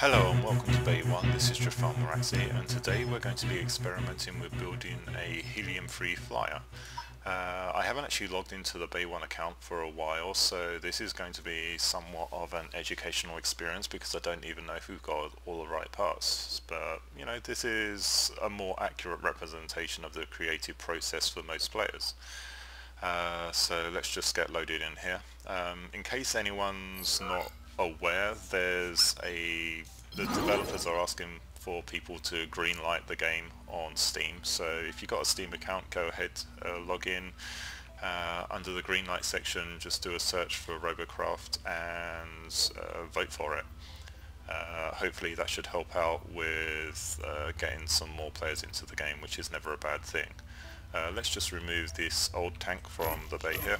Hello and welcome to Bay 1, this is Jafar Maraxi, and today we're going to be experimenting with building a helium-free flyer. I haven't actually logged into the Bay 1 account for a while, so this is going to be somewhat of an educational experience because I don't even know if we've got all the right parts. But, you know, this is a more accurate representation of the creative process for most players. So let's just get loaded in here. In case anyone's not aware, the developers are asking for people to greenlight the game on Steam. So if you've got a Steam account, go ahead, log in. Under the greenlight section, just do a search for Robocraft and vote for it. Hopefully that should help out with getting some more players into the game, which is never a bad thing. Let's just remove this old tank from the bay here.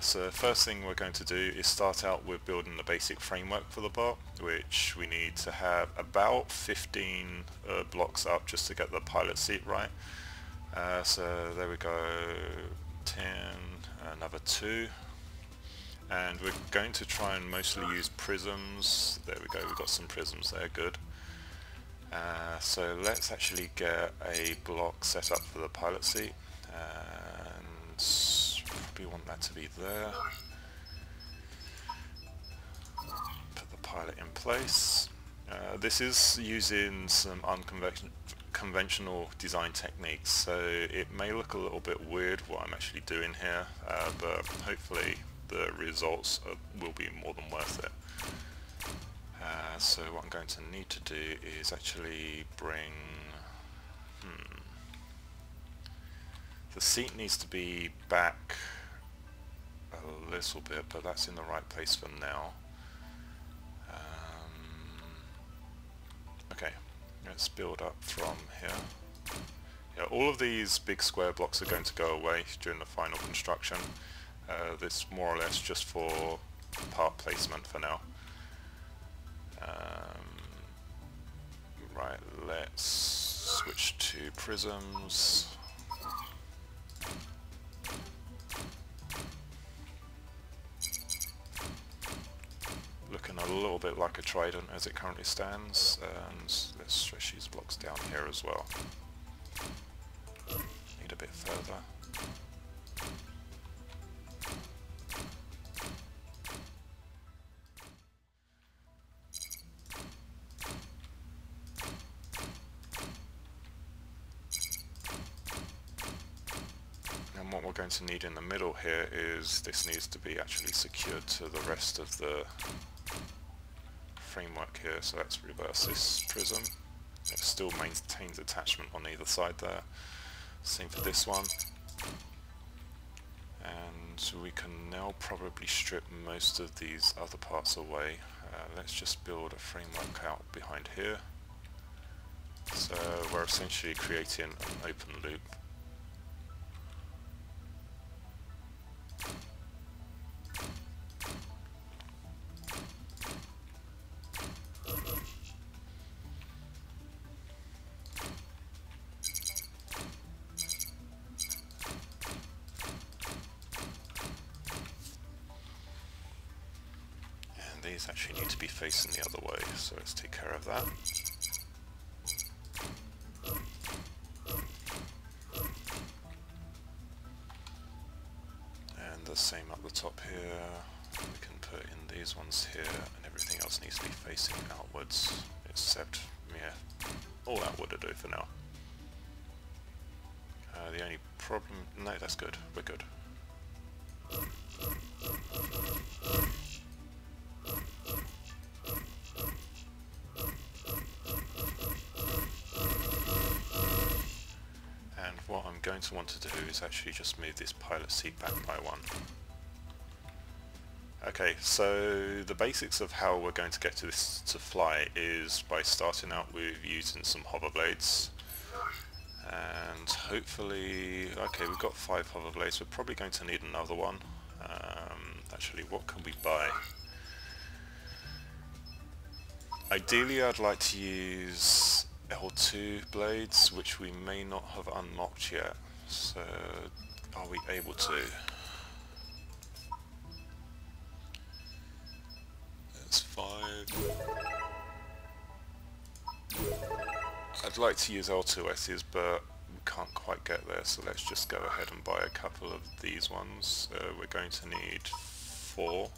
So first thing we're going to do is start out with building the basic framework for the bot, which we need to have about 15 blocks up just to get the pilot seat right. So there we go, 10, another 2. And we're going to try and mostly use prisms. There we go, we've got some prisms there, good. So let's actually get a block set up for the pilot seat, and probably want that to be there. Put the pilot in place. This is using some unconventional design techniques, so it may look a little bit weird what I'm actually doing here, but hopefully the results will be more than worth it. So what I'm going to need to do is actually bring... The seat needs to be back a little bit, but that's in the right place for now. Okay, let's build up from here. Yeah, all of these big square blocks are going to go away during the final construction. This more or less just for part placement for now. Right, let's switch to prisms. Looking a little bit like a trident as it currently stands, and let's stretch these blocks down here as well. Need a bit further. And what we're going to need in the middle here is this needs to be actually secured to the rest of the framework here, so let's reverse this prism. It still maintains attachment on either side there. Same for this one. And we can now probably strip most of these other parts away. Let's just build a framework out behind here. So we're essentially creating an open loop. These actually need to be facing the other way, so let's take care of that. And the same up the top here. We can put in these ones here, and everything else needs to be facing outwards, except, yeah, all that would do for now. The only problem... no, that's good, we're good. What I'm going to want to do is actually just move this pilot seat back by 1. Okay, so the basics of how we're going to get to this to fly is by starting out with using some hover blades. And hopefully, okay, we've got 5 hover blades, we're probably going to need another one. Actually, what can we buy? Ideally, I'd like to use L2 blades, which we may not have unlocked yet, so are we able to? That's 5. I'd like to use L2Ss, but we can't quite get there, so let's just go ahead and buy a couple of these ones. We're going to need 4.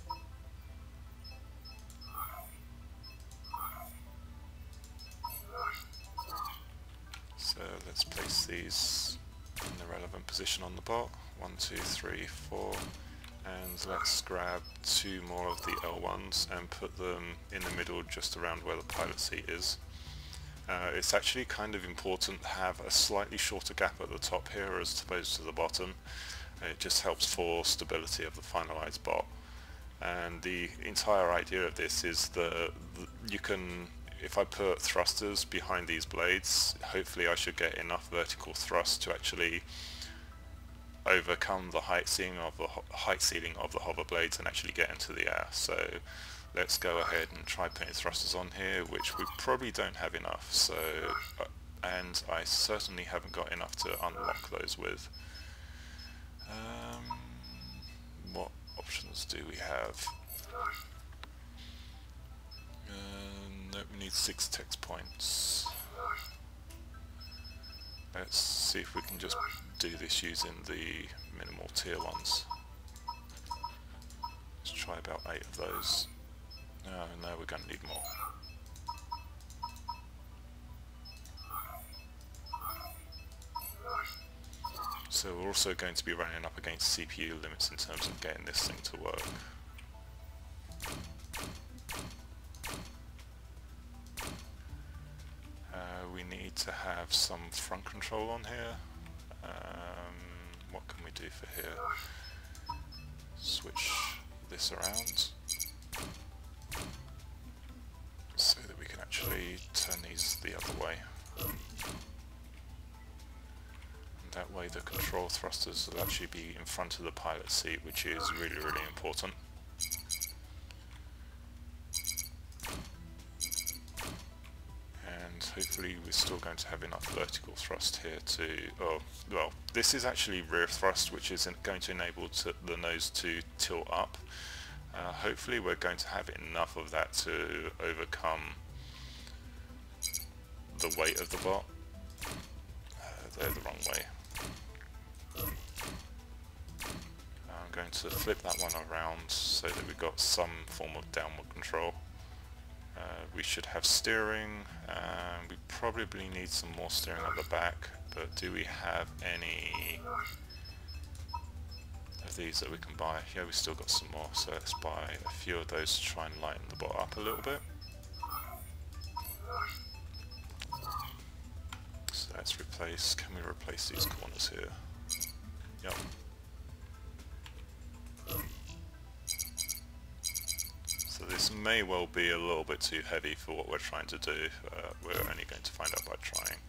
So let's place these in the relevant position on the bot. 1, 2, 3, 4. And let's grab 2 more of the L1s and put them in the middle just around where the pilot seat is. It's actually kind of important to have a slightly shorter gap at the top here as opposed to the bottom. It just helps for stability of the finalized bot. And the entire idea of this is that you can, if I put thrusters behind these blades, hopefully I should get enough vertical thrust to actually overcome the height ceiling of the hover blades and actually get into the air. So let's go ahead and try putting thrusters on here, which we probably don't have enough. So, and I certainly haven't got enough to unlock those with. What options do we have? No, we need 6 text points. Let's see if we can just do this using the minimal tier ones. Let's try about 8 of those. No, we're going to need more. So we're also going to be running up against CPU limits in terms of getting this thing to work. We need to have some front control on here. What can we do for here? Switch this around so that we can actually turn these the other way. And that way the control thrusters will actually be in front of the pilot seat, which is really, really important. Hopefully we're still going to have enough vertical thrust here to, well, this is actually rear thrust, which is going to enable the nose to tilt up. Hopefully we're going to have enough of that to overcome the weight of the bot. They're the wrong way. I'm going to flip that one around so that we've got some form of downward control. We should have steering. We probably need some more steering at the back, but do we have any of these that we can buy? Yeah, we still got some more, so let's buy a few of those to try and lighten the bot up a little bit. So let's replace, can we replace these corners here? Yep. So this may well be a little bit too heavy for what we're trying to do. We're only going to find out by trying.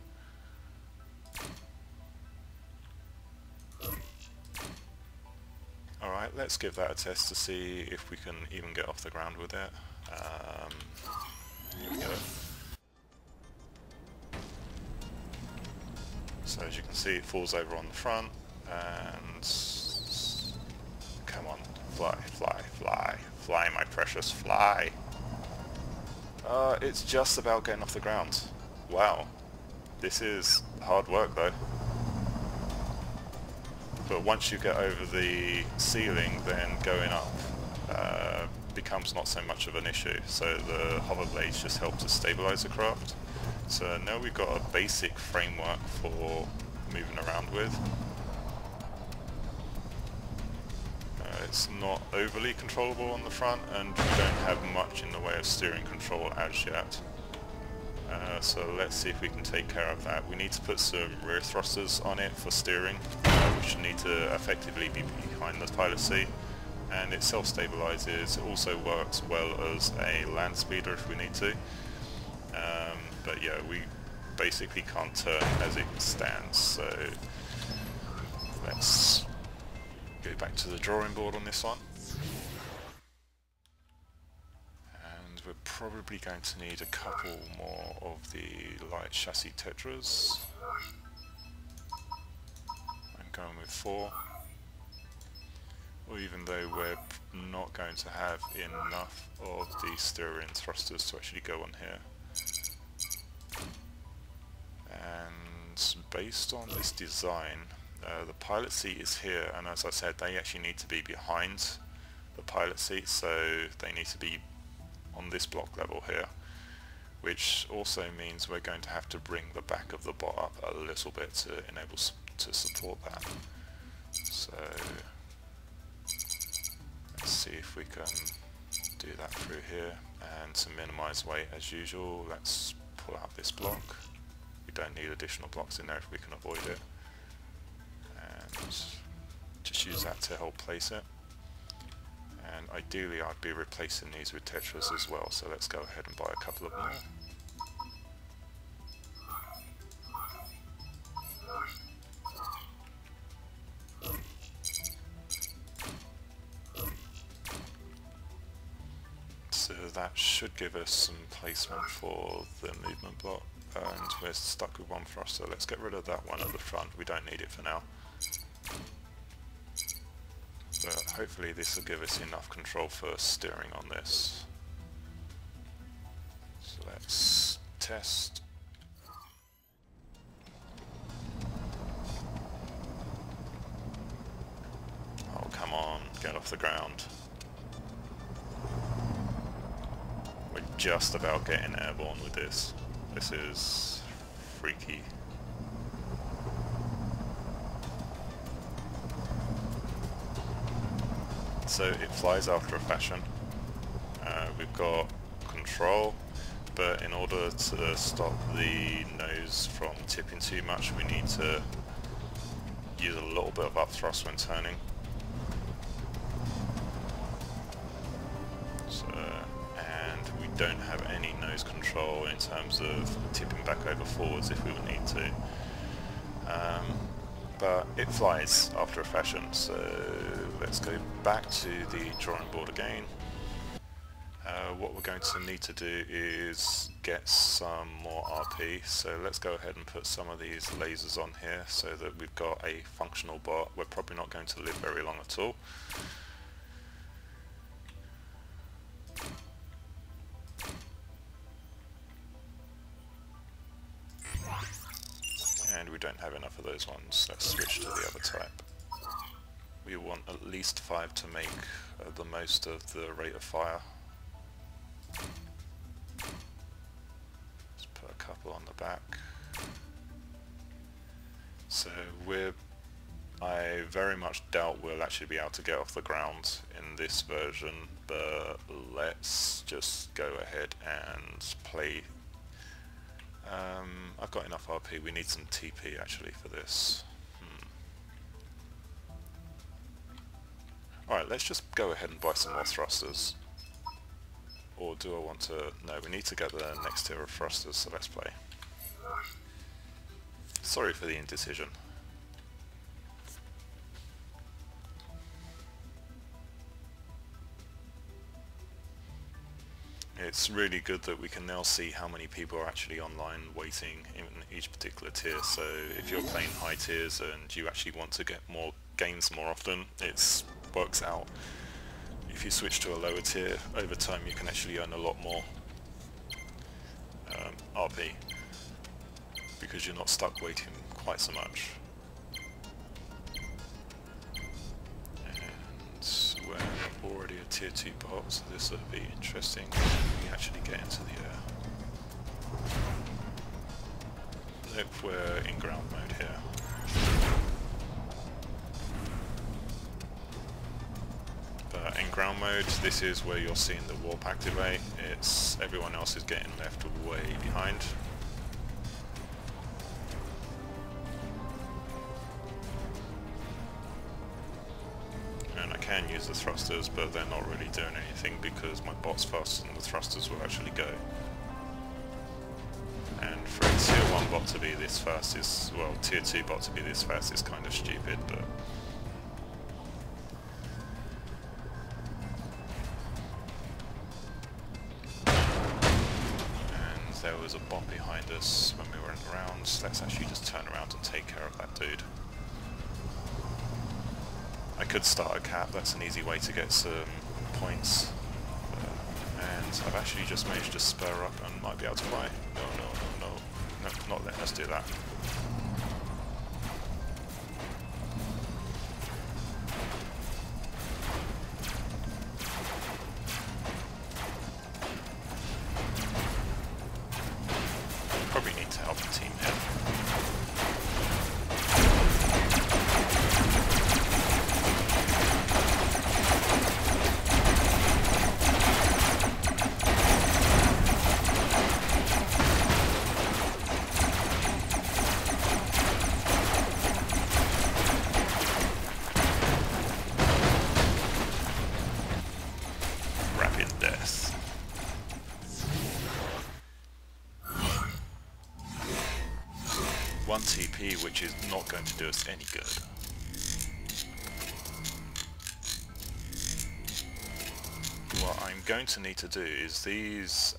Alright, let's give that a test to see if we can even get off the ground with it. Here we go. So as you can see, it falls over on the front, and come on, fly, fly, fly, fly, my precious, fly. It's just about getting off the ground. Wow, this is hard work though. But once you get over the ceiling, then going up becomes not so much of an issue. So the hover blades just help to stabilize the craft. So now we've got a basic framework for moving around with. It's not overly controllable on the front, and we don't have much in the way of steering control as yet. So let's see if we can take care of that. We need to put some rear thrusters on it for steering, which need to effectively be behind the pilot seat, and it self-stabilizes. It also works well as a land speeder if we need to. But yeah, we basically can't turn as it stands, so let's go back to the drawing board on this one. And we're probably going to need a couple more of the light chassis tetras. I'm going with 4. Or even though we're not going to have enough of the steering thrusters to actually go on here. and based on this design, the pilot seat is here, and as I said, they actually need to be behind the pilot seat, so they need to be on this block level here, which also means we're going to have to bring the back of the bot up a little bit to enable to support that. So let's see if we can do that through here, and to minimize weight as usual, let's pull out this block. We don't need additional blocks in there if we can avoid it, and just use that to help place it. And ideally I'd be replacing these with tetras as well, so let's go ahead and buy a couple of more. So that should give us some placement for the movement block, and we're stuck with one thruster. Let's get rid of that one at the front, we don't need it for now. But hopefully this will give us enough control for steering on this. So let's test. Oh, come on, get off the ground. We're just about getting airborne with this. This is freaky. So it flies after a fashion. We've got control, but in order to stop the nose from tipping too much, we need to use a little bit of up thrust when turning. So, and we don't have any nose control in terms of tipping back over forwards if we would need to. But it flies after a fashion, so let's go back to the drawing board again. What we're going to need to do is get some more RP, so let's go ahead and put some of these lasers on here so that we've got a functional bot. We're probably not going to live very long at all. And we don't have enough of those ones. Let's switch to the other type. We want at least 5 to make the most of the rate of fire. Let's put a couple on the back. So I very much doubt we'll actually be able to get off the ground in this version, but let's just go ahead and play. I've got enough RP, we need some TP actually for this. Alright, let's just go ahead and buy some more thrusters. Or do I want to... No, we need to get the next tier of thrusters, so let's play. Sorry for the indecision. It's really good that we can now see how many people are actually online waiting in each particular tier, so if you're playing high tiers and you actually want to get more gains more often, it works out. If you switch to a lower tier, over time you can actually earn a lot more RP, because you're not stuck waiting quite so much. We're already a tier 2 bot, so this will be interesting when we actually get into the air. Look, we're in ground mode here. But in ground mode, this is where you're seeing the warp activate. Everyone else is getting left way behind. I can use the thrusters, but they're not really doing anything because my bot's faster than the thrusters will actually go. And for a tier 1 bot to be this fast is, well, tier 2 bot to be this fast is kind of stupid, but... And there was a bot behind us when we went around. Let's actually just turn around and take care of that dude. I could start a cap, that's an easy way to get some points. And I've actually just managed to spur up and might be able to buy. No, not letting us do that. TP, which is not going to do us any good. What I'm going to need to do is these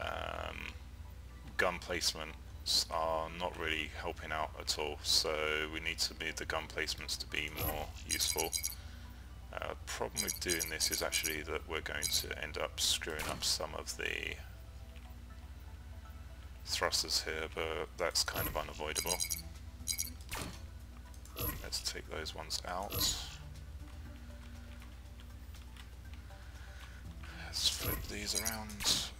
gun placements are not really helping out at all, so we need to move the gun placements to be more useful. Problem with doing this is actually that we're going to end up screwing up some of the thrusters here, but that's kind of unavoidable. Let's take those ones out. Let's flip these around.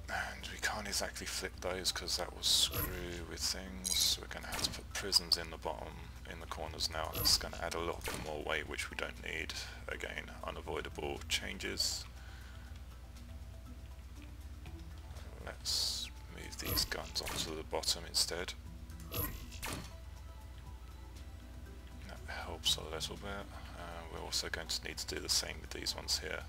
And we can't exactly flip those because that will screw with things. We're going to have to put prisms in the bottom, in the corners now. That's going to add a little bit more weight, which we don't need. Again, unavoidable changes. Let's move these guns onto the bottom instead. That helps a little bit. We're also going to need to do the same with these ones here.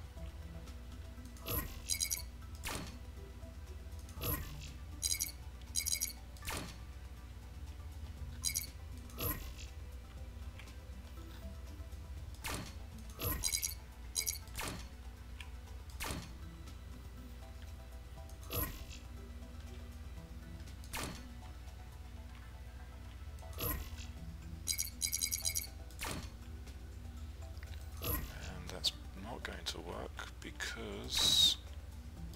Going to work because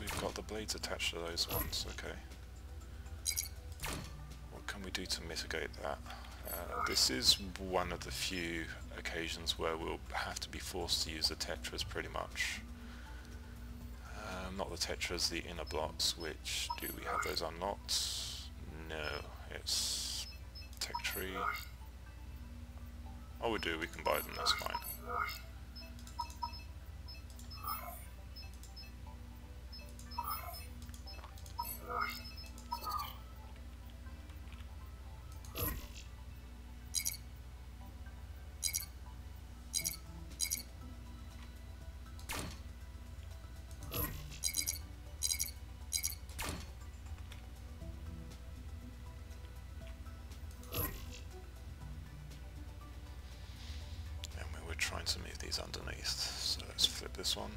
we've got the blades attached to those ones. Okay, what can we do to mitigate that? This is one of the few occasions where we'll have to be forced to use the tetras pretty much. Not the tetras, the inner blocks, which, do we have those unlocked? No, it's tech tree. Oh, we do, we can buy them, that's fine. Trying to move these underneath, so let's flip this one.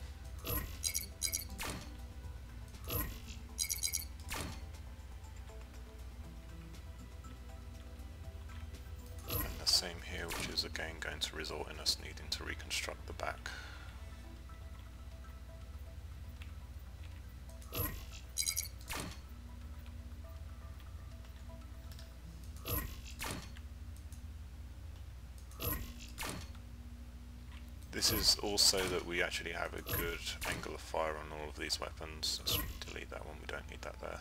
And the same here, which is again going to result in us needing to reconstruct the back. This is also that we actually have a good angle of fire on all of these weapons. Let's delete that one, we don't need that there.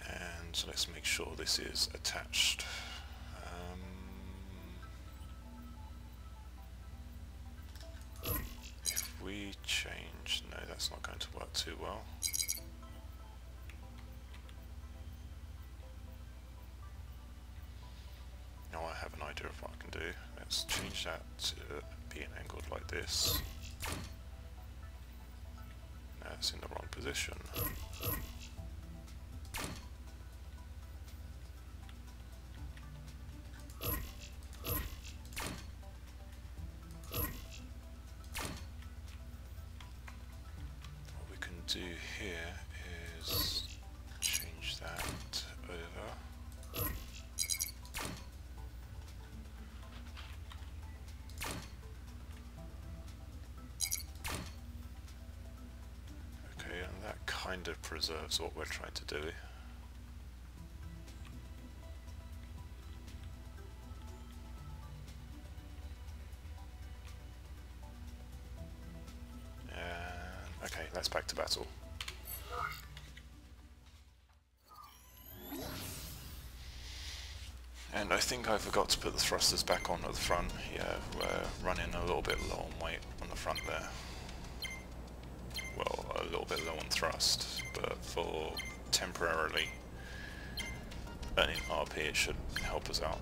And let's make sure this is attached. If we change, no, that's not going to work too well. Now I have an idea of what I can do. Let's change that to being angled like this. Now it's in the wrong position. What we can do here is change that over. Kind of preserves what we're trying to do. Okay, let's back to battle. And I think I forgot to put the thrusters back on at the front. Yeah, we're running a little bit low on weight on the front there. Well, a little bit low on thrust, but for temporarily earning RP it should help us out.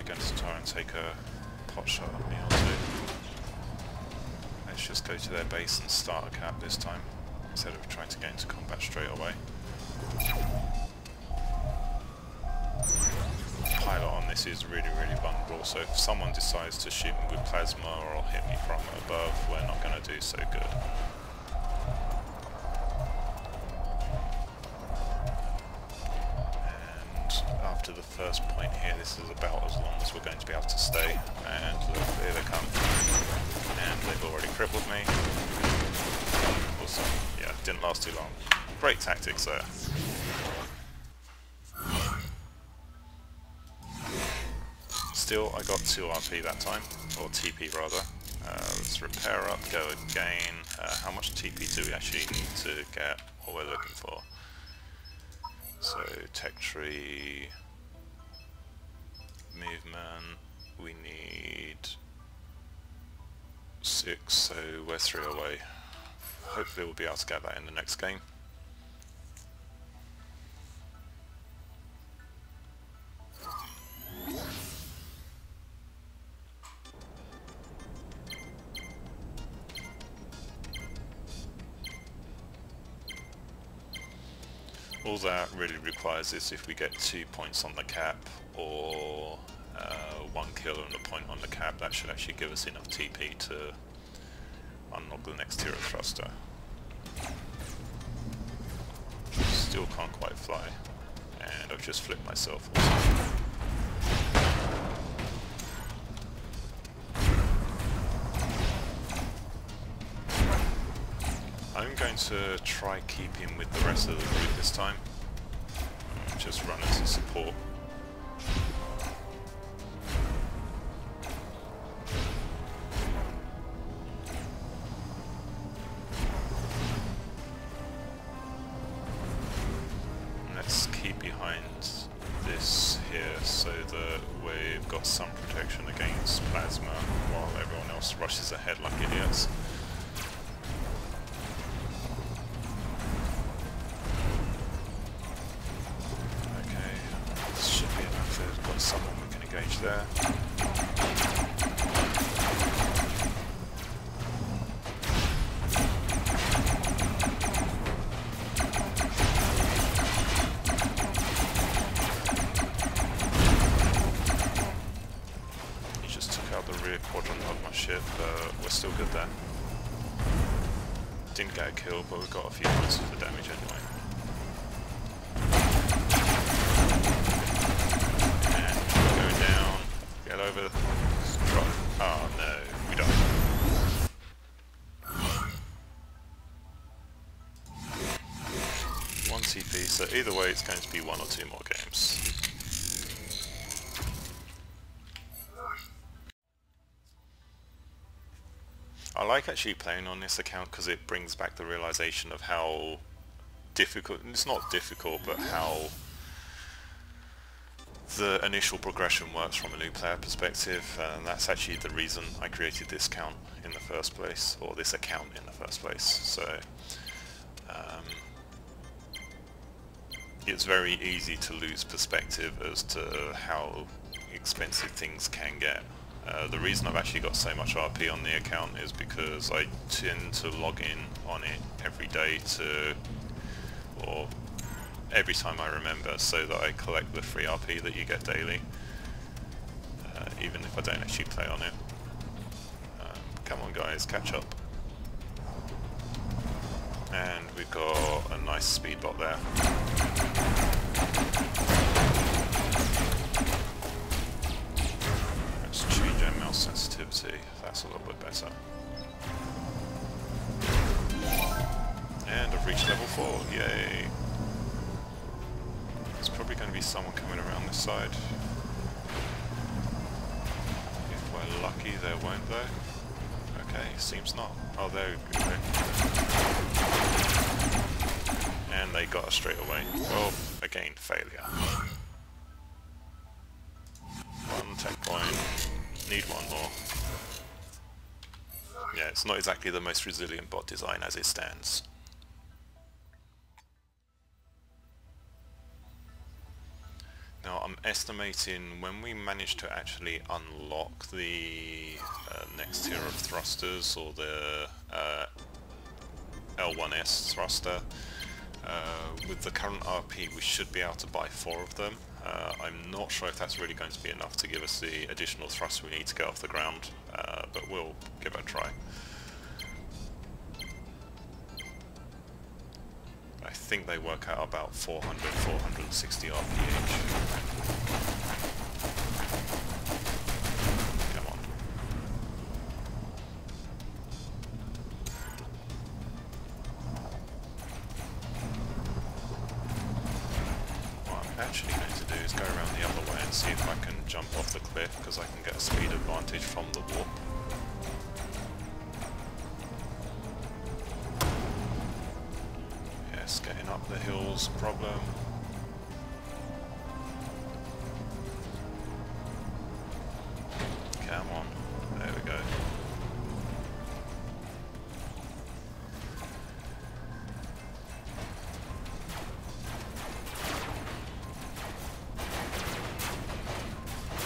going to try and take a pot shot at me or two. Let's just go to their base and start a cap this time, instead of trying to get into combat straight away. Pilot on this is really vulnerable, so if someone decides to shoot me with plasma or hit me from above, we're not going to do so good. And after the first point here, this is about as long as we're going to be able to stay. And look, here they come. And they've already crippled me. Awesome. Yeah, didn't last too long. Great tactics there. Still, I got 2 RP that time, or TP rather. Let's repair up, go again. How much TP do we actually need to get what we're looking for? So, tech tree, movement, we need 6, so we're 3 away. Hopefully we'll be able to get that in the next game. All that really requires is if we get 2 points on the cap or 1 kill and a point on the cap, that should actually give us enough TP to unlock the next tier of thruster. Still can't quite fly, and I've just flipped myself also. I'm going to try keeping with the rest of the group this time. Just run as a support. Let's keep behind this here so that we've got some protection against plasma while everyone else rushes ahead like idiots. Someone we can engage there. He just took out the rear quadrant of my ship, but we're still good there. Didn't get a kill, but we got a few points for damage anyway. Get over. Drop. Oh no, we don't. One TP, so either way it's going to be 1 or 2 more games. I like actually playing on this account because it brings back the realization of how difficult, it's not difficult, but how the initial progression works from a new player perspective, and that's actually the reason I created this account in the first place, or this account in the first place. So it's very easy to lose perspective as to how expensive things can get. The reason I've actually got so much RP on the account is because I tend to log in on it every day or every time I remember, so that I collect the free RP that you get daily, even if I don't actually play on it. Come on guys, catch up. And we've got a nice speed bot there. Let's change our mouse sensitivity, that's a little bit better. And I've reached level 4, yay! There's probably going to be someone coming around this side. If we're lucky, there won't though. Okay, seems not. Oh, there we go. And they got us straight away. Well, again, failure. 1 tech point. Need 1 more. Yeah, it's not exactly the most resilient bot design as it stands. Now I'm estimating when we manage to actually unlock the next tier of thrusters, or the L1S thruster, with the current RP we should be able to buy 4 of them. I'm not sure if that's really going to be enough to give us the additional thrust we need to get off the ground, but we'll give it a try. I think they work out about 460 RP each. Come on. What I'm actually going to do is go around the other way and see if I can jump off the cliff, because I can get a speed advantage from the warp. Getting up the hill's a problem. Come on, there we go.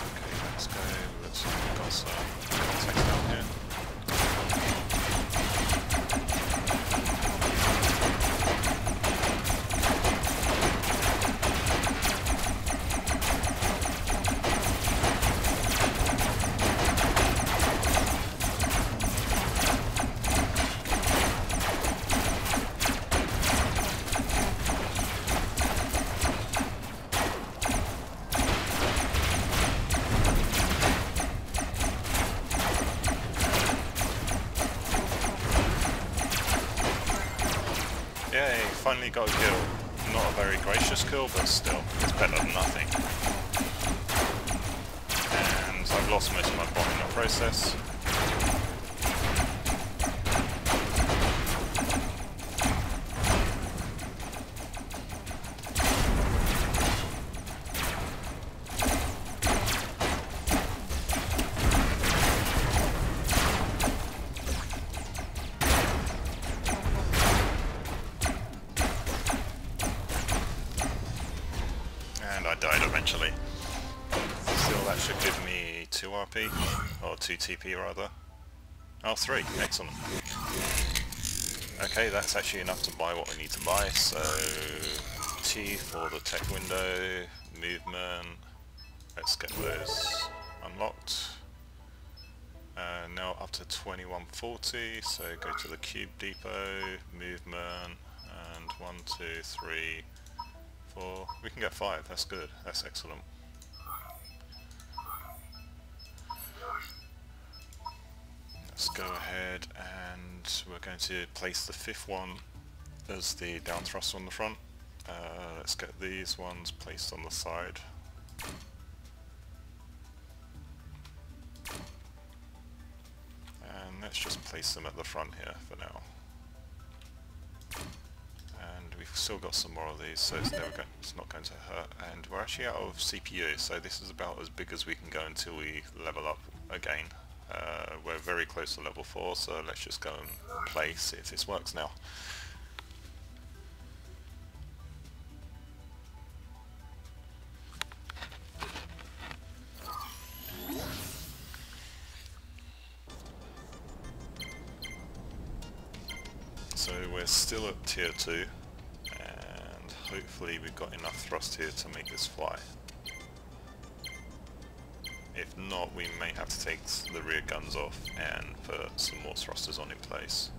Okay, let's go. Looks like we've got some context down here. Yay, finally got a kill. Not a very gracious kill, but still, it's better than nothing. And I've lost most of my bot in the process. And I died eventually. Still, that should give me 2 RP, or 2 TP rather. Oh, 3, excellent. Okay, that's actually enough to buy what we need to buy, so T for the tech window, movement, let's get those unlocked. Now up to 2140, so go to the cube depot, movement, and 1, 2, 3, 4, we can get 5, that's good, that's excellent. Let's go ahead and we're going to place the 5th one as the down thrust on the front. Let's get these ones placed on the side. And let's just place them at the front here for now. And we've still got some more of these, so it's not going to hurt. And we're actually out of CPU, so this is about as big as we can go until we level up again. We're very close to level 4, so let's just go and play, see if this works now. So we're still at tier 2, and hopefully we've got enough thrust here to make this fly. If not, we may have to take the rear guns off and put some more thrusters on in place.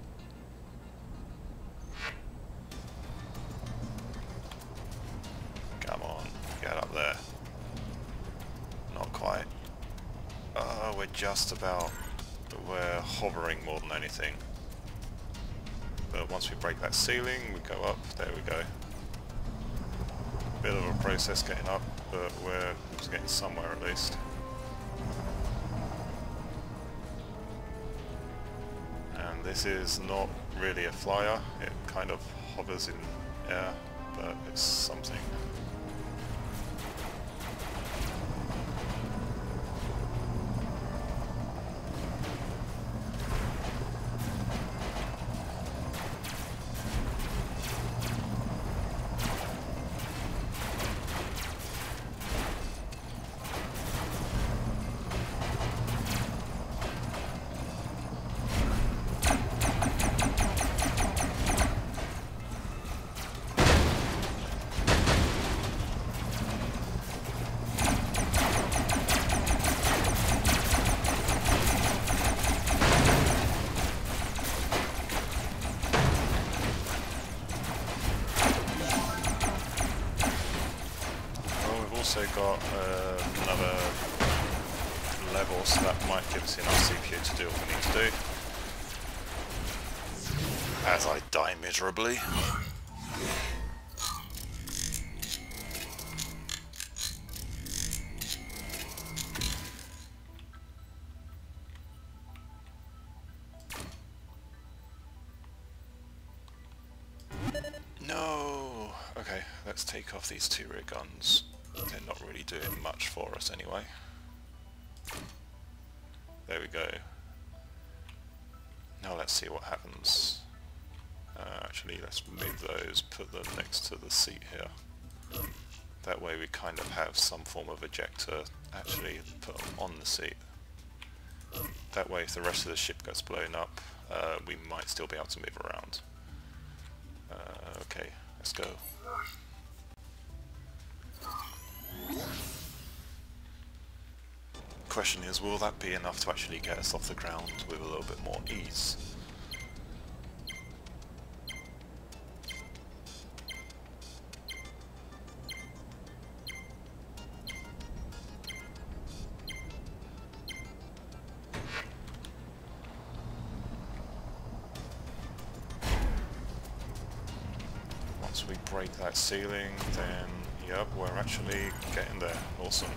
Come on, get up there. Not quite. Oh, we're just about. We're hovering more than anything. But once we break that ceiling, we go up. There we go. Bit of a process getting up, but we're getting somewhere at least. And this is not really a flyer. It kind of hovers in air, but it's something. more, so that might give us enough CPU to do what we need to do. As I die miserably. No! Okay, let's take off these two rear guns. They're not really doing much for us anyway. There we go. Now let's see what happens. Actually, let's move those, put them next to the seat here. That way we kind of have some form of ejector actually put them on the seat. That way if the rest of the ship gets blown up, we might still be able to move around. Okay, let's go. Question is, will that be enough to actually get us off the ground with a little bit more ease? Once we break that ceiling, then yep, we're actually getting there. Awesome.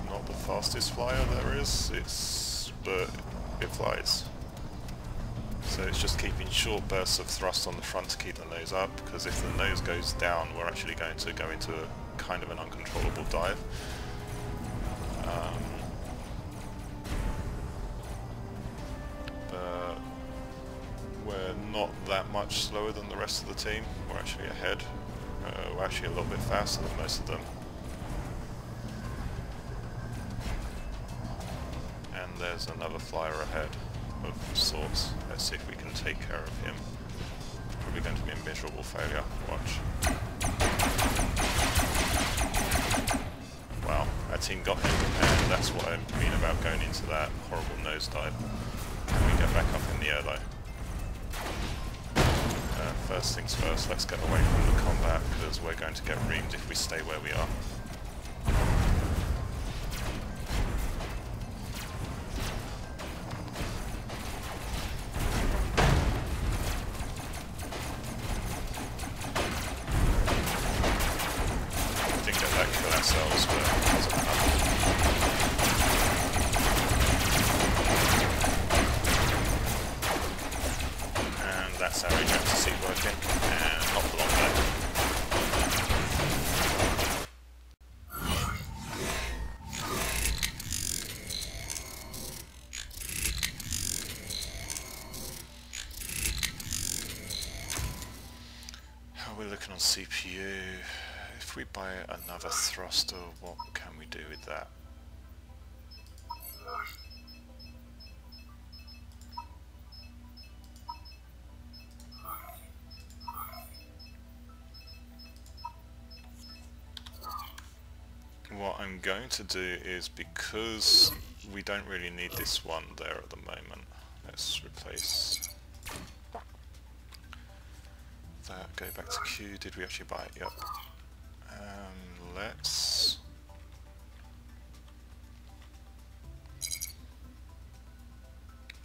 Not the fastest flyer there is, but it flies. So it's just keeping short bursts of thrust on the front to keep the nose up, because if the nose goes down, we're actually going to go into a kind of an uncontrollable dive. But we're not that much slower than the rest of the team. We're actually ahead. We're actually a little bit faster than most of them. There's another flyer ahead of sorts. Let's see if we can take care of him. Probably going to be a miserable failure. Watch. Wow, our team got him, and that's what I mean about going into that horrible nosedive. Can we get back up in the air though? First things first, let's get away from the combat, because we're going to get reamed if we stay where we are. And that's our ejector seat working, and not for long there. How are we looking on CPU? If we buy another thruster, what can we do with that? What I'm going to do is, because we don't really need this one there at the moment, let's replace that, go back to Q. Did we actually buy it? Yep. Let's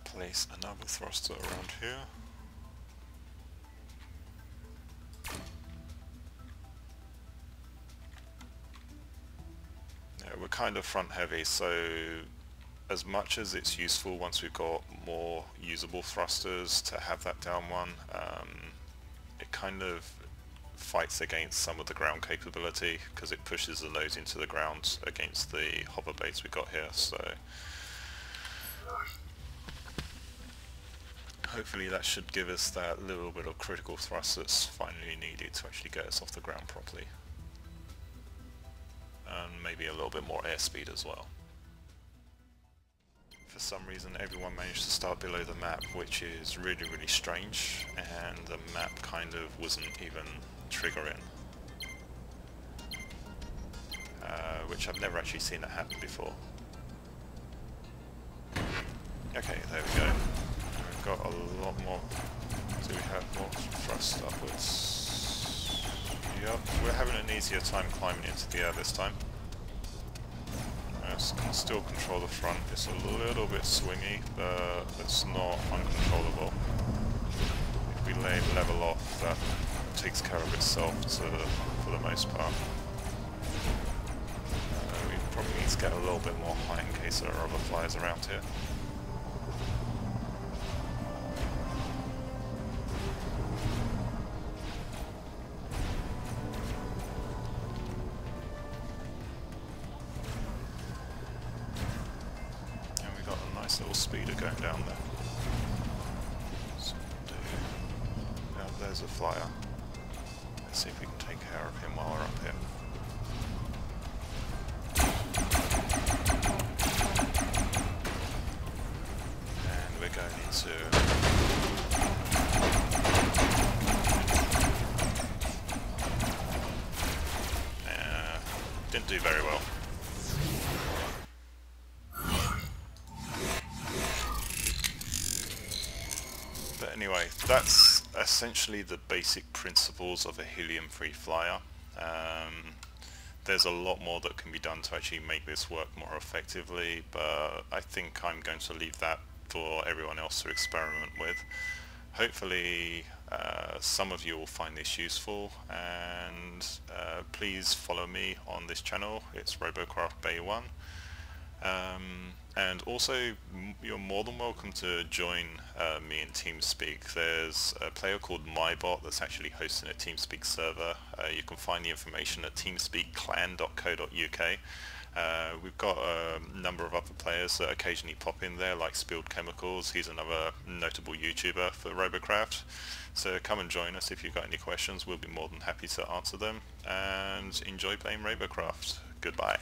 place another thruster around here. Yeah, we're kind of front heavy, so as much as it's useful once we've got more usable thrusters to have that down one, it kind of fights against some of the ground capability, because it pushes the nose into the ground against the hover base we got here, so hopefully that should give us that little bit of critical thrust that's finally needed to actually get us off the ground properly. And maybe a little bit more airspeed as well. For some reason everyone managed to start below the map, which is really strange, and the map kind of wasn't even triggering. Which I've never actually seen it happen before. Okay, there we go. We've got a lot more. Do we have more thrust upwards? Yep, we're having an easier time climbing into the air this time. still control the front. It's a little bit swingy, but it's not uncontrollable. If we level off, that takes care of itself for the most part. We probably need to get a little bit more height in case there are other flyers around here. Little speeder going down there. So now there's a flyer. Let's see if we can take care of him while we're up here. And we're going into didn't do very well. But anyway, that's essentially the basic principles of a helium-free flyer. There's a lot more that can be done to actually make this work more effectively, but I think I'm going to leave that for everyone else to experiment with. Hopefully some of you will find this useful, and please follow me on this channel. It's Robocraft Bay 1. And also, you're more than welcome to join me in Teamspeak. There's a player called MyBot that's actually hosting a Teamspeak server. You can find the information at teamspeakclan.co.uk. We've got a number of other players that occasionally pop in there, like Spilled Chemicals. He's another notable YouTuber for Robocraft. So come and join us if you've got any questions. We'll be more than happy to answer them. And enjoy playing Robocraft. Goodbye.